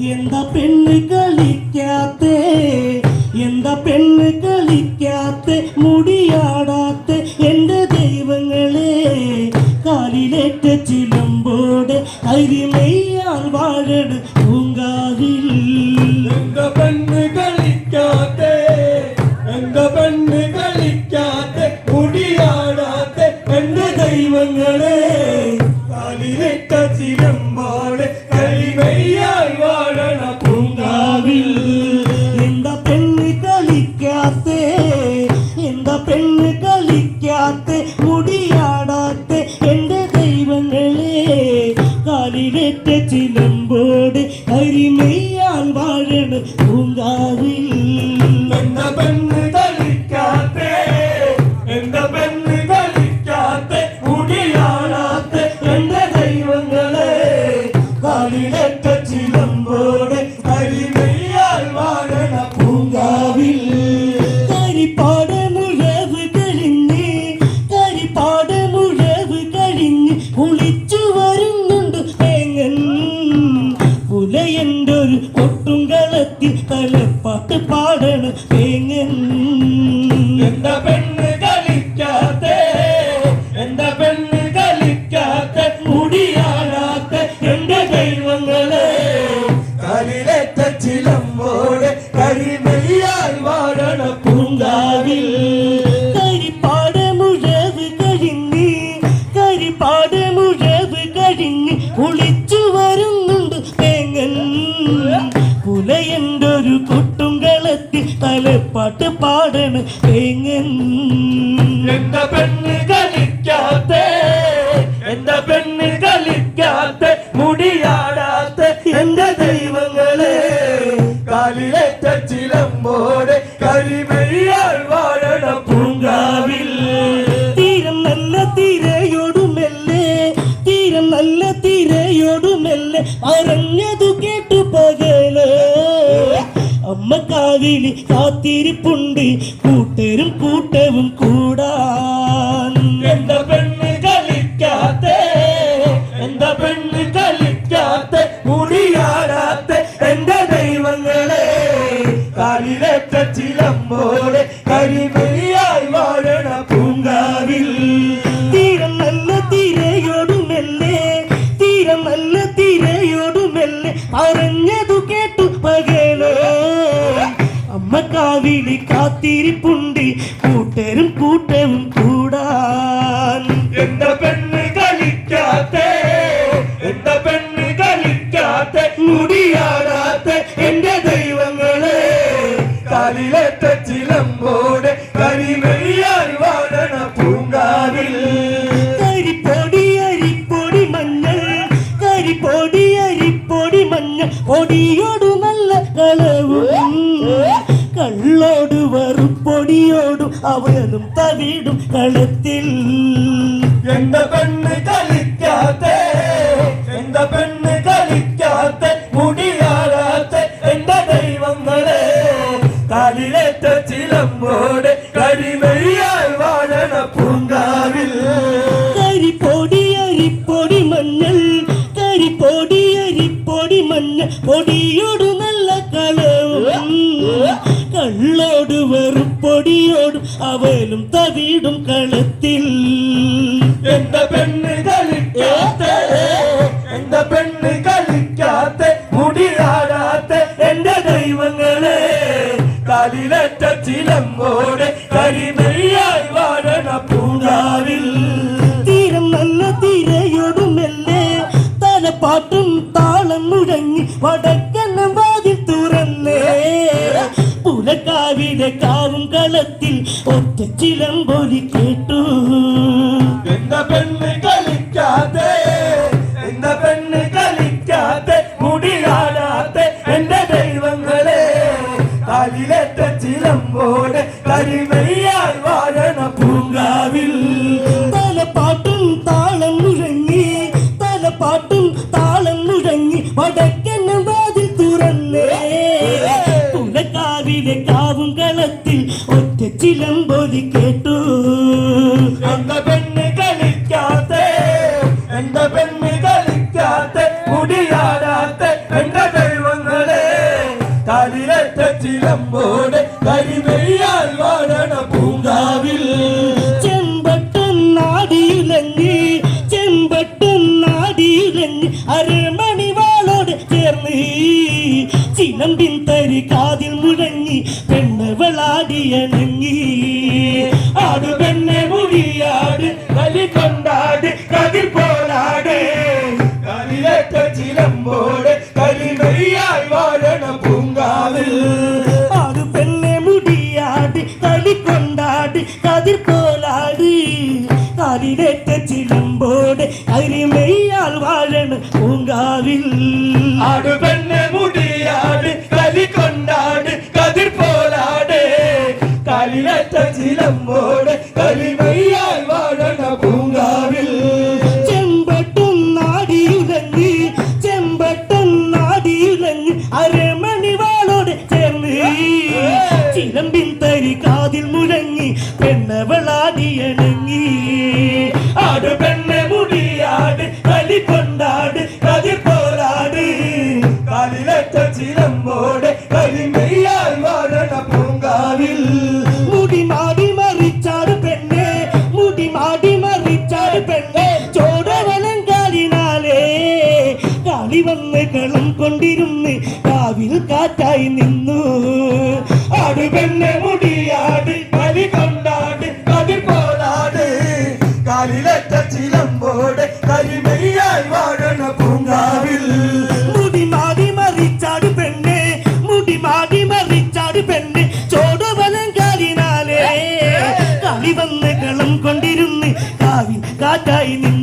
എന്താ പെണ്ണ് കളിക്കാത്തേ, എന്താ പെണ്ണ് കളിക്കാത്തേ, മുടിയാടാത്തെ എൻ്റെ ദൈവങ്ങളെ, കാലിലേറ്റ ചിലമ്പോടെ അരിമയ്യാൽ വാഴണ പൂങ്കാവിൽ. എന്താ പെണ്ണ് കളിക്കാത്തേ, എന്താ പെണ്ണ് കളിക്കാത്തേ, മുടിയാടാത്തെ എൻ്റെ ദൈവങ്ങളെ, കാലിലേറ്റ ചിലമ്പോടെ കരിമയ്യാൽ വാഴണ പൂങ്കാവിൽ. എന്താ പെണ്ണ് കളിക്കാത്തേ, എന്താ പെണ്ണ് കളിക്കാത്തേ, മുടിയാടാത്തെ എൻ്റെ ദൈവങ്ങളെ, കാലിലേറ്റ ചിലമ്പോട് കരിമയ്യാൽ വാഴണ പൂങ്കാവിൽ. എന്താ പെണ്ണ് കളിക്കാത്തേ, എന്താ പെണ്ണ് കളിക്കാത്തേ, മുടിയാടാത്തെ എൻ്റെ ദൈവങ്ങളെ, കാലിലേറ്റ ചിലമ്പോടെ കരിമയ്യാൽ വാഴണ പൂങ്കാവിൽ. കരിപ്പാട് മുഴവ് കഴിഞ്ഞ്, കരിപ്പാട് മുഴവ് കഴിഞ്ഞ് കുളിച്ചു വരുന്നുണ്ട് തേങ്ങൻ. പുലയൻ്റെ ഒരു കൊട്ടുംകളത്തിൽ തലപ്പാട്ട് പാടണ തേങ്ങൻ. എന്താ പെണ്ണ് കളിക്കാത്തേ, എന്താ പെണ്ണ് കളിക്കാത്തേ, മുടിയാടാത്തെ എൻ്റെ ദൈവങ്ങളെ, കാലിലേറ്റ ചിലമ്പോടെ കരിമയ്യാൽ വാഴണ പൂങ്കാവിൽ. കരിപ്പാട് മുഴവ് കഴിഞ്ഞ്, കരിപ്പാട് മുഴവ് കഴിഞ്ഞ് കുളിച്ചു വരുന്നുണ്ട് തേങ്ങൻ. പുലയൻ്റെ ഒരു കൊട്ടുംകളത്തിൽ തലപ്പാട്ട് പാടണ തേങ്ങൻ. എന്താ പെണ്ണ് കളിക്കാത്തേ, എന്താ പെണ്ണ് കളിക്കാത്തേ, മുടിയാടാത്തെ എൻ്റെ ദൈവങ്ങളെ, കാലിലേറ്റ ചിലമ്പോടെ കരിമയ്യാൽ വാഴണ പൂങ്കാവിൽ. തീരം നല്ല തിരയോടുമെല്ലെ, തീരം നല്ല തിരയോടുമെല്ലെ പറഞ്ഞതു കേട്ടു പകല്. അമ്മ കാവിലി കാത്തിരിപ്പുണ്ട് കൂട്ടരും കൂട്ടവും കൂടാൻ. എന്താ പെണ്ണ് കളിക്കാത്തേ, എന്താ പെണ്ണ് കളിക്കാത്തേ, മുടിയാടാത്തെ എൻ്റെ ദൈവങ്ങളെ, കാലിലേറ്റ ചിലമ്പോടെ കരിമയ്യാൽ വാഴണ പൂങ്കാവിൽ. തീരം നല്ല തിരയോടുമെല്ലെ, തീരം നല്ല തിരയോടുമെല്ലെ പറഞ്ഞതു കേട്ടു പകല്. അമ്മ കാവിലി കാത്തിരിപ്പുണ്ട് കൂട്ടരും കൂട്ടവും കൂടാൻ. എന്താ പെണ്ണ് കളിക്കാത്തേ, എന്താ പെണ്ണ് കളിക്കാത്തേ, മുടിയാടാത്തെ എൻ്റെ ദൈവങ്ങളെ, കാലിലേറ്റ ചിലമ്പോടെ കരിമയ്യാൽ വാഴണ പൂങ്കാവിൽ. കരിപ്പൊടി അരിപ്പൊടി മഞ്ഞൾ, കരിപ്പൊടി അരിപ്പൊടി മഞ്ഞൾ, പൊടിയോടു നല്ല കളവും, കള്ളോട് വെറുപ്പൊടിയോടും അവനും തവിടും കളത്തിൽ. എന്താ പെണ്ണ് കളിക്കാത്തേ, എന്താ പെണ്ണ് കളിക്കാത്തേ, മുടിയാടാത്തെ എൻ്റെ ദൈവങ്ങളെ, കാലിലേറ്റ ചിലമ്പോടെ കരിമയ്യാൽ വാഴണ പൂങ്കാവിൽ. കരിപ്പൊടി അരിപ്പൊടി മഞ്ഞൾ, കരിപ്പൊടി അരിപ്പൊടി മഞ്ഞൾ, പൊടിയോടു നല്ല കളവും, കള്ളോട് വെറുപ്പൊടിയോടും അവനും തവിടും കളത്തിൽ. എന്താ പെണ്ണ് കളിക്കാത്തേ, എന്താ പെണ്ണ് കളിക്കാത്തേ, മുടിയാടാത്തെ എൻ്റെ ദൈവങ്ങളെ, കാലിലേറ്റ ചിലമ്പോടെ കരിമയ്യാൽ വാഴണ പൂങ്കാവിൽ. തീരം നല്ല തിരയോടുമെല്ലെ തലപ്പാട്ടും താളം മുഴങ്ങി വടക്കൻ വാതിൽ തുറന്നേ. പുലക്കാവിലെ കാവും കളത്തിൽ ഒറ്റ ചിലമ്പൊലി കേട്ടു. എന്താ പെണ്ണ് കളിക്കാത്തേ, എന്താ പെണ്ണ് കളിക്കാത്തേ, മുടിയാടാത്തെ എൻ്റെ ദൈവങ്ങളെ, കാലിലേറ്റ ചിലമ്പോടെ കരിമയ്യാൽ വാഴണ പൂങ്കാവിൽ. തലപ്പാട്ടും താളം മുഴങ്ങി, തലപ്പാട്ടും താളം മുഴങ്ങി വടക്കൻ വാതിൽ തുറന്നേ. പുലക്കാവിലെ കാവും കളത്തിൽ ഒറ്റ ചിലമ്പൊലി കേട്ടു. എന്താ പെണ്ണ് കളിക്കാത്തേ, എന്താ പെണ്ണ് കളിക്കാത്തേ, മുടിയാടാത്തെ എൻ്റെ ദൈവങ്ങളെ, കാലിലേറ്റ ചിലമ്പോടെ കരിമെയ്യാൽ വാഴണ പൂങ്കാവിൽ ചെമ്പട്ടുന്നാടിയുലഞ്ഞ് ചെമ്പട്ടുന്നാടിയുലഞ്ഞ് അരമണിവാളോട് ചേർന്ന് ചിലമ്പിൻ തരി കാതിൽ മുഴങ്ങി പെണ്ണവളാടിയണങ്ങി ആടു പെണ്ണെ മുടിയാട് കലി കൊണ്ടാട് കതിർ പോലാട് കാലിലേറ്റ ചിലമ്പോടെ കരിമെയ്യാൽ വാഴണ പൂങ്കാവിൽ ആടു പെണ്ണെ മുടിയാട് കളി കൊണ്ടാട് കതിർ പോലാട് കാലിലേറ്റ ചിലമ്പോടെ കരിമെയ്യാൽ വാഴണ പൂങ്കാവിൽ ആടു പെണ്ണെ മുടിയാട് കലി കൊണ്ടാട് കതിർ പോലാട് കാലിലേറ്റ ചിലമ്പോടെ കരിമെയ്യാൽ വാഴണ പൂങ്കാവിൽ ചെമ്പട്ടുന്നാടിയുലഞ്ഞ് ചെമ്പട്ടുന്നാടിയുലഞ്ഞ് അരമണിവാളോട് ചേർന്ന് ചിലമ്പിൻ തരി കാതിൽ മുഴങ്ങി പെണ്ണവളാടിയണങ്ങി ആടു പെണ്ണെ മുടിയാട് കലി കൊണ്ടാട് കതിർ പോലാട് കാലിലേറ്റ ചിലമ്പോടെ കരിമെയ്യാൽ വാഴണ പൂങ്കാവിൽ മുടി മാടി മറിച്ചാട് പെണ്ണെ മുടി മാടി മറിച്ചാട് പെണ്ണെ ചോടവലം കാലിനാലേ കാളി വന്ന് കളം കൊണ്ടിരുന്ന് കാവിൽ കാറ്റായി നിന്നു ആടു പെണ്ണെ മുടിയാട് കലി കൊണ്ടാട് കതിർ പോലാട് കാലിലേറ്റ ചിലമ്പോടെ കരിമെയ്യാൽ വാഴണ പൂങ്കാവിൽ മുടി മാടി മറിച്ചാട് പെണ്ണെ മുടി മാടി മറിച്ചാട് പെണ്ണെ ചോടവലം കാലിനാലേ കളി വന്ന് കളം കൊണ്ടിരുന്ന് കാവിൽ കാറ്റായി നിന്നു